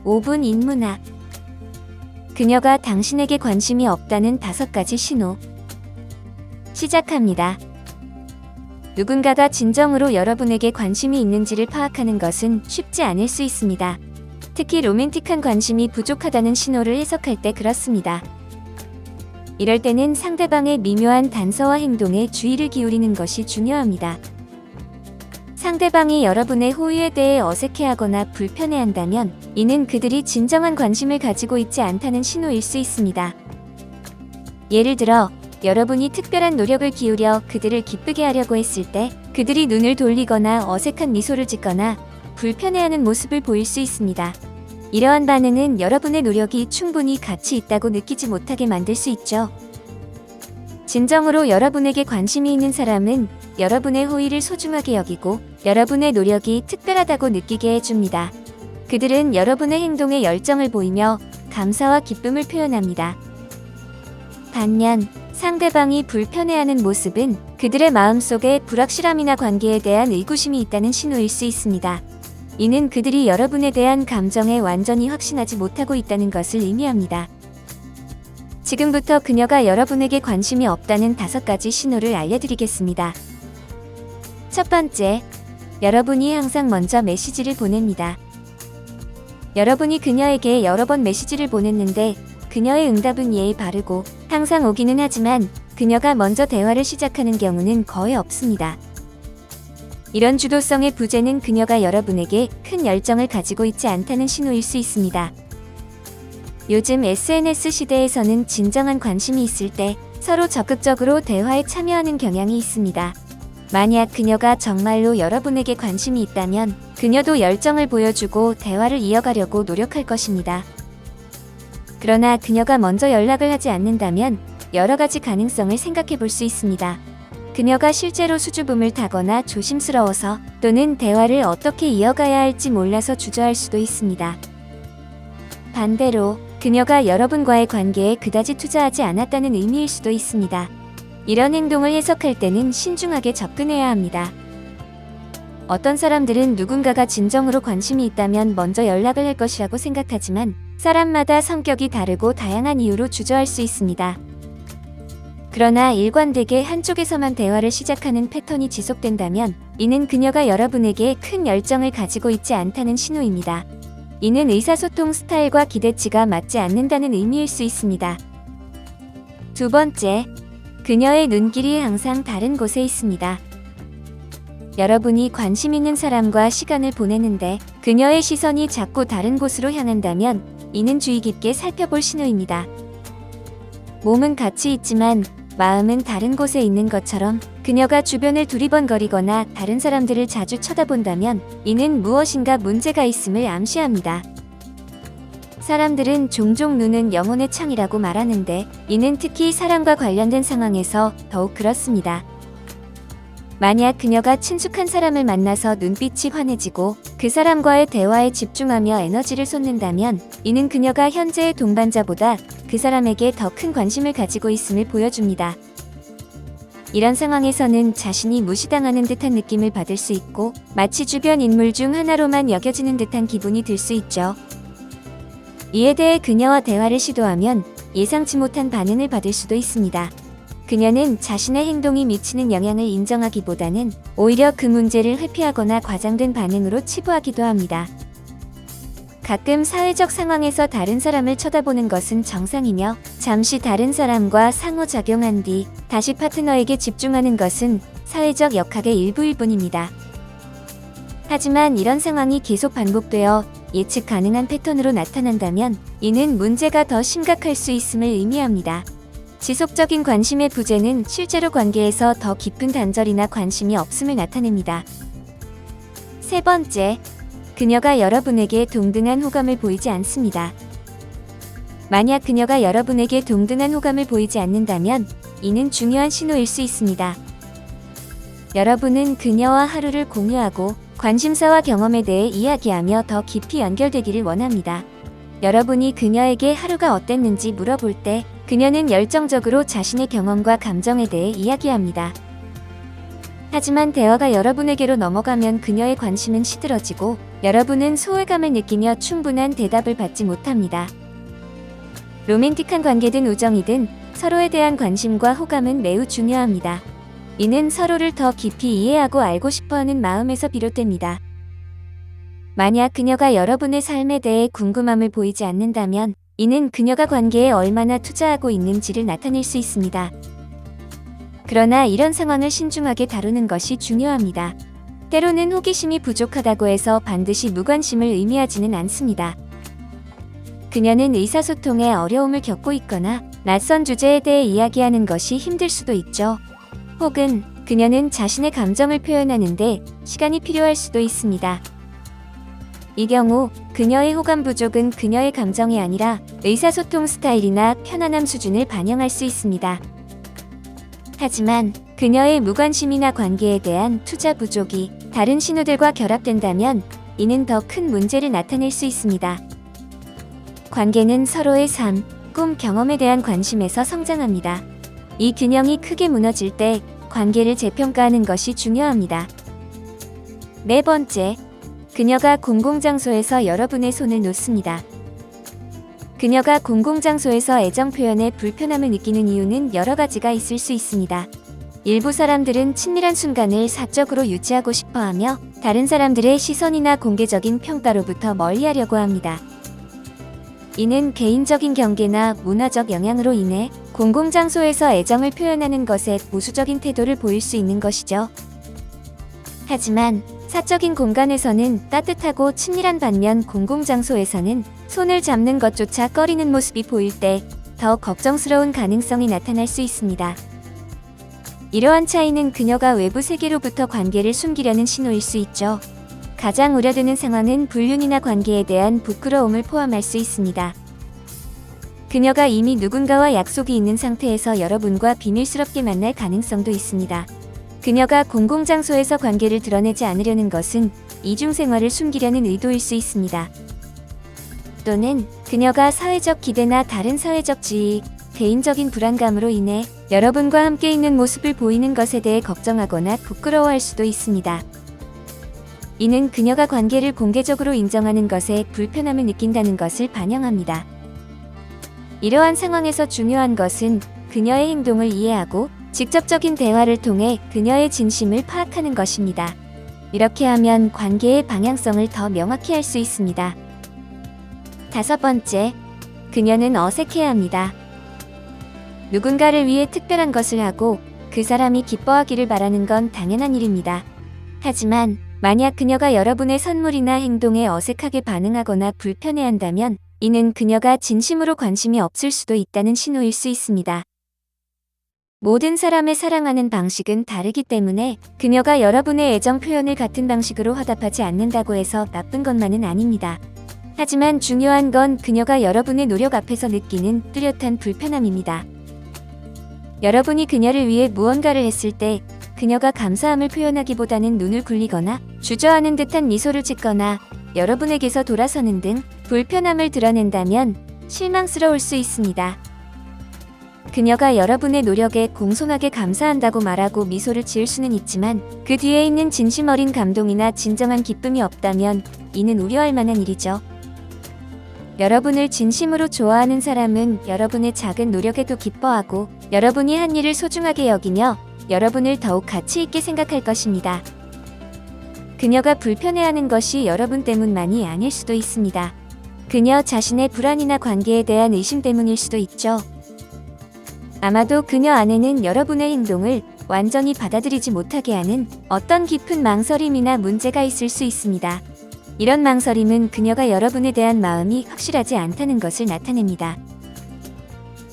5분 인문학. 그녀가 당신에게 관심이 없다는 5가지 신호. 시작합니다. 누군가가 진정으로 여러분에게 관심이 있는지를 파악하는 것은 쉽지 않을 수 있습니다. 특히 로맨틱한 관심이 부족하다는 신호를 해석할 때 그렇습니다. 이럴 때는 상대방의 미묘한 단서와 행동에 주의를 기울이는 것이 중요합니다. 상대방이 여러분의 호의에 대해 어색해하거나 불편해한다면 이는 그들이 진정한 관심을 가지고 있지 않다는 신호일 수 있습니다. 예를 들어, 여러분이 특별한 노력을 기울여 그들을 기쁘게 하려고 했을 때 그들이 눈을 돌리거나 어색한 미소를 짓거나 불편해하는 모습을 보일 수 있습니다. 이러한 반응은 여러분의 노력이 충분히 가치 있다고 느끼지 못하게 만들 수 있죠. 진정으로 여러분에게 관심이 있는 사람은 여러분의 호의를 소중하게 여기고 여러분의 노력이 특별하다고 느끼게 해줍니다. 그들은 여러분의 행동에 열정을 보이며 감사와 기쁨을 표현합니다. 반면 상대방이 불편해하는 모습은 그들의 마음속에 불확실함이나 관계에 대한 의구심이 있다는 신호일 수 있습니다. 이는 그들이 여러분에 대한 감정에 완전히 확신하지 못하고 있다는 것을 의미합니다. 지금부터 그녀가 여러분에게 관심이 없다는 5가지 신호를 알려드리겠습니다. 첫 번째, 여러분이 항상 먼저 메시지를 보냅니다. 여러분이 그녀에게 여러 번 메시지를 보냈는데 그녀의 응답은 예의 바르고 항상 오기는 하지만 그녀가 먼저 대화를 시작하는 경우는 거의 없습니다. 이런 주도성의 부재는 그녀가 여러분에게 큰 열정을 가지고 있지 않다는 신호일 수 있습니다. 요즘 SNS 시대에서는 진정한 관심이 있을 때 서로 적극적으로 대화에 참여하는 경향이 있습니다. 만약 그녀가 정말로 여러분에게 관심이 있다면 그녀도 열정을 보여주고 대화를 이어가려고 노력할 것입니다. 그러나 그녀가 먼저 연락을 하지 않는다면 여러 가지 가능성을 생각해 볼 수 있습니다. 그녀가 실제로 수줍음을 타거나 조심스러워서 또는 대화를 어떻게 이어가야 할지 몰라서 주저할 수도 있습니다. 반대로 그녀가 여러분과의 관계에 그다지 투자하지 않았다는 의미일 수도 있습니다. 이런 행동을 해석할 때는 신중하게 접근해야 합니다. 어떤 사람들은 누군가가 진정으로 관심이 있다면 먼저 연락을 할 것이라고 생각하지만 사람마다 성격이 다르고 다양한 이유로 주저할 수 있습니다. 그러나 일관되게 한쪽에서만 대화를 시작하는 패턴이 지속된다면 이는 그녀가 여러분에게 큰 열정을 가지고 있지 않다는 신호입니다. 이는 의사소통 스타일과 기대치가 맞지 않는다는 의미일 수 있습니다. 두 번째, 그녀의 눈길이 항상 다른 곳에 있습니다. 여러분이 관심 있는 사람과 시간을 보내는데 그녀의 시선이 자꾸 다른 곳으로 향한다면 이는 주의 깊게 살펴볼 신호입니다. 몸은 같이 있지만 마음은 다른 곳에 있는 것처럼 그녀가 주변을 두리번거리거나 다른 사람들을 자주 쳐다본다면 이는 무엇인가 문제가 있음을 암시합니다. 사람들은 종종 눈은 영혼의 창이라고 말하는데 이는 특히 사랑과 관련된 상황에서 더욱 그렇습니다. 만약 그녀가 친숙한 사람을 만나서 눈빛이 환해지고 그 사람과의 대화에 집중하며 에너지를 쏟는다면 이는 그녀가 현재의 동반자보다 그 사람에게 더 큰 관심을 가지고 있음을 보여줍니다. 이런 상황에서는 자신이 무시당하는 듯한 느낌을 받을 수 있고 마치 주변 인물 중 하나로만 여겨지는 듯한 기분이 들 수 있죠. 이에 대해 그녀와 대화를 시도하면 예상치 못한 반응을 받을 수도 있습니다. 그녀는 자신의 행동이 미치는 영향을 인정하기보다는 오히려 그 문제를 회피하거나 과장된 반응으로 치부하기도 합니다. 가끔 사회적 상황에서 다른 사람을 쳐다보는 것은 정상이며 잠시 다른 사람과 상호작용한 뒤 다시 파트너에게 집중하는 것은 사회적 역학의 일부일 뿐입니다. 하지만 이런 상황이 계속 반복되어 예측 가능한 패턴으로 나타난다면 이는 문제가 더 심각할 수 있음을 의미합니다. 지속적인 관심의 부재는 실제로 관계에서 더 깊은 단절이나 관심이 없음을 나타냅니다. 세 번째, 그녀가 여러분에게 동등한 호감을 보이지 않습니다. 만약 그녀가 여러분에게 동등한 호감을 보이지 않는다면 이는 중요한 신호일 수 있습니다. 여러분은 그녀와 하루를 공유하고 관심사와 경험에 대해 이야기하며 더 깊이 연결되기를 원합니다. 여러분이 그녀에게 하루가 어땠는지 물어볼 때 그녀는 열정적으로 자신의 경험과 감정에 대해 이야기합니다. 하지만 대화가 여러분에게로 넘어가면 그녀의 관심은 시들어지고 여러분은 소외감을 느끼며 충분한 대답을 받지 못합니다. 로맨틱한 관계든 우정이든 서로에 대한 관심과 호감은 매우 중요합니다. 이는 서로를 더 깊이 이해하고 알고 싶어하는 마음에서 비롯됩니다. 만약 그녀가 여러분의 삶에 대해 궁금함을 보이지 않는다면 이는 그녀가 관계에 얼마나 투자하고 있는지를 나타낼 수 있습니다. 그러나 이런 상황을 신중하게 다루는 것이 중요합니다. 때로는 호기심이 부족하다고 해서 반드시 무관심을 의미하지는 않습니다. 그녀는 의사소통에 어려움을 겪고 있거나 낯선 주제에 대해 이야기하는 것이 힘들 수도 있죠. 혹은 그녀는 자신의 감정을 표현하는데 시간이 필요할 수도 있습니다. 이 경우 그녀의 호감 부족은 그녀의 감정이 아니라 의사소통 스타일이나 편안함 수준을 반영할 수 있습니다. 하지만 그녀의 무관심이나 관계에 대한 투자 부족이 다른 신호들과 결합된다면 이는 더 큰 문제를 나타낼 수 있습니다. 관계는 서로의 삶, 꿈, 경험에 대한 관심에서 성장합니다. 이 균형이 크게 무너질 때 관계를 재평가하는 것이 중요합니다. 네 번째, 그녀가 공공장소에서 여러분의 손을 놓습니다. 그녀가 공공장소에서 애정 표현에 불편함을 느끼는 이유는 여러 가지가 있을 수 있습니다. 일부 사람들은 친밀한 순간을 사적으로 유지하고 싶어하며 다른 사람들의 시선이나 공개적인 평가로부터 멀리하려고 합니다. 이는 개인적인 경계나 문화적 영향으로 인해 공공장소에서 애정을 표현하는 것에 보수적인 태도를 보일 수 있는 것이죠. 하지만 사적인 공간에서는 따뜻하고 친밀한 반면 공공장소에서는 손을 잡는 것조차 꺼리는 모습이 보일 때 더 걱정스러운 가능성이 나타날 수 있습니다. 이러한 차이는 그녀가 외부 세계로부터 관계를 숨기려는 신호일 수 있죠. 가장 우려되는 상황은 불륜이나 관계에 대한 부끄러움을 포함할 수 있습니다. 그녀가 이미 누군가와 약속이 있는 상태에서 여러분과 비밀스럽게 만날 가능성도 있습니다. 그녀가 공공장소에서 관계를 드러내지 않으려는 것은 이중생활을 숨기려는 의도일 수 있습니다. 또는 그녀가 사회적 기대나 다른 사회적 지위, 개인적인 불안감으로 인해 여러분과 함께 있는 모습을 보이는 것에 대해 걱정하거나 부끄러워할 수도 있습니다. 이는 그녀가 관계를 공개적으로 인정하는 것에 불편함을 느낀다는 것을 반영합니다. 이러한 상황에서 중요한 것은 그녀의 행동을 이해하고 직접적인 대화를 통해 그녀의 진심을 파악하는 것입니다. 이렇게 하면 관계의 방향성을 더 명확히 할 수 있습니다. 다섯 번째, 그녀는 어색해합니다. 누군가를 위해 특별한 것을 하고 그 사람이 기뻐하기를 바라는 건 당연한 일입니다. 하지만 만약 그녀가 여러분의 선물이나 행동에 어색하게 반응하거나 불편해한다면 이는 그녀가 진심으로 관심이 없을 수도 있다는 신호일 수 있습니다. 모든 사람의 사랑하는 방식은 다르기 때문에 그녀가 여러분의 애정 표현을 같은 방식으로 화답하지 않는다고 해서 나쁜 것만은 아닙니다. 하지만 중요한 건 그녀가 여러분의 노력 앞에서 느끼는 뚜렷한 불편함입니다. 여러분이 그녀를 위해 무언가를 했을 때 그녀가 감사함을 표현하기보다는 눈을 굴리거나 주저하는 듯한 미소를 짓거나 여러분에게서 돌아서는 등 불편함을 드러낸다면 실망스러울 수 있습니다. 그녀가 여러분의 노력에 공손하게 감사한다고 말하고 미소를 지을 수는 있지만 그 뒤에 있는 진심 어린 감동이나 진정한 기쁨이 없다면 이는 우려할 만한 일이죠. 여러분을 진심으로 좋아하는 사람은 여러분의 작은 노력에도 기뻐하고 여러분이 한 일을 소중하게 여기며 여러분을 더욱 가치 있게 생각할 것입니다. 그녀가 불편해하는 것이 여러분 때문만이 아닐 수도 있습니다. 그녀 자신의 불안이나 관계에 대한 의심 때문일 수도 있죠. 아마도 그녀 안에는 여러분의 행동을 완전히 받아들이지 못하게 하는 어떤 깊은 망설임이나 문제가 있을 수 있습니다. 이런 망설임은 그녀가 여러분에 대한 마음이 확실하지 않다는 것을 나타냅니다.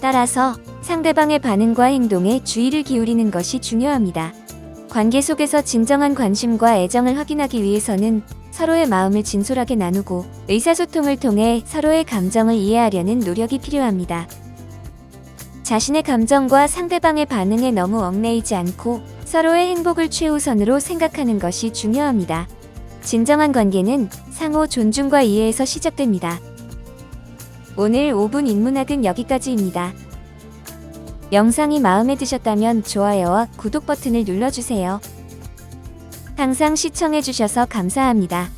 따라서 상대방의 반응과 행동에 주의를 기울이는 것이 중요합니다. 관계 속에서 진정한 관심과 애정을 확인하기 위해서는 서로의 마음을 진솔하게 나누고 의사소통을 통해 서로의 감정을 이해하려는 노력이 필요합니다. 자신의 감정과 상대방의 반응에 너무 얽매이지 않고 서로의 행복을 최우선으로 생각하는 것이 중요합니다. 진정한 관계는 상호 존중과 이해에서 시작됩니다. 오늘 5분 인문학은 여기까지입니다. 영상이 마음에 드셨다면 좋아요와 구독 버튼을 눌러주세요. 항상 시청해주셔서 감사합니다.